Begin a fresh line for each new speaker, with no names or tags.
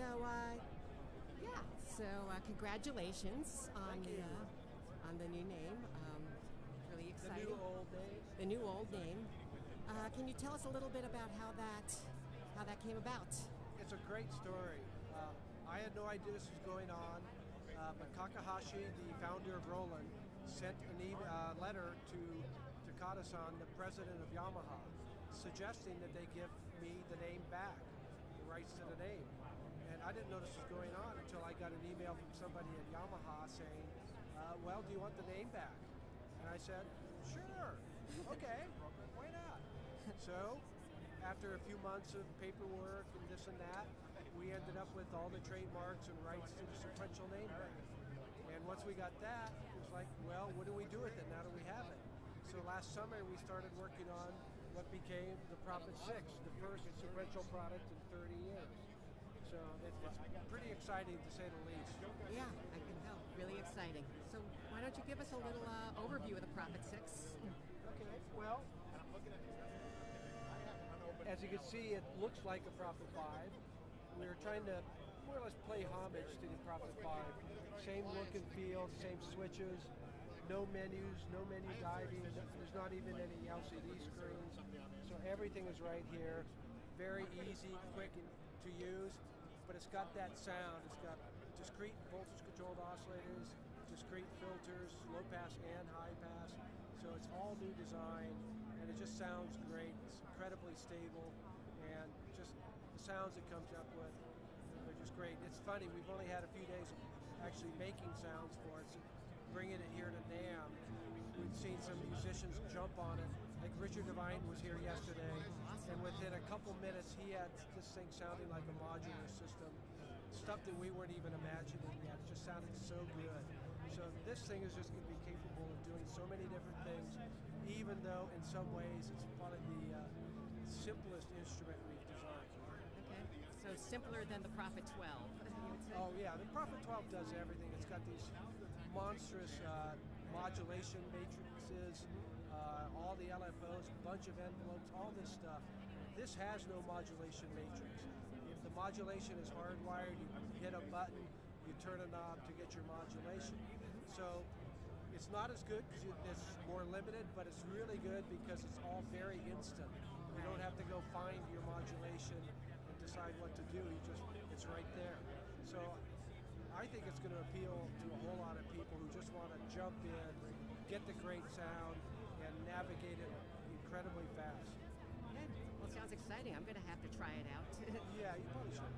So, yeah. So, congratulations on the new name. Really exciting.
The new old name.
The new old name. Can you tell us a little bit about how that came about?
It's a great story. I had no idea this was going on, but Takahashi, the founder of Roland, sent a letter to Takada-san, the president of Yamaha, suggesting that they give me the name back, the rights to the name. And I didn't know this was going on until I got an email from somebody at Yamaha saying, well, do you want the name back? And I said, sure, okay, why not? So, after a few months of paperwork and this and that, we ended up with all the trademarks and rights to the sequential name back. And once we got that, it was like, well, what do we do with it now that we have it? So last summer we started working on what became the Prophet 6, the first sequential product in 30 years. So it's pretty exciting to say the least.
Yeah, I can tell. Really exciting. So why don't you give us a little overview of the Prophet 6?
Okay, well, as you can see, it looks like a Prophet 5. We're trying to more or less play homage to the Prophet 5. Same look and feel, same switches, no menus, no menu diving, there's not even any LCD screens. So everything is right here. Very easy, quick to use, but it's got that sound. It's got discrete voltage-controlled oscillators, discrete filters, low pass and high pass. So it's all new design, and it just sounds great. It's incredibly stable, and just the sounds it comes up with, they're just great. It's funny, we've only had a few days of actually making sounds for it, so bringing it here to NAMM. We've seen some musicians jump on it. Like Richard Devine was here yesterday, and within a couple minutes he had this thing sounding like a modular system. Stuff that we weren't even imagining yet. It just sounded so good. So this thing is just going to be capable of doing so many different things, even though in some ways it's probably the simplest instrument we've designed.
Okay, so simpler than the Prophet 12, you would say?
Oh yeah, the Prophet 12 does everything. It's got these monstrous modulation matrices, all the LFOs, a bunch of envelopes, all this stuff. This has no modulation matrix. If the modulation is hardwired, you hit a button, you turn a knob to get your modulation. So it's not as good because it's more limited, but it's really good because it's all very instant. You don't have to go find your modulation and decide what to do. It's right there. So I think it's going to appeal to a whole lot of people who just want to jump in, get the great sound, and navigate it incredibly fast.
Well, it sounds exciting. I'm going to have to try it out.
Yeah, you probably should.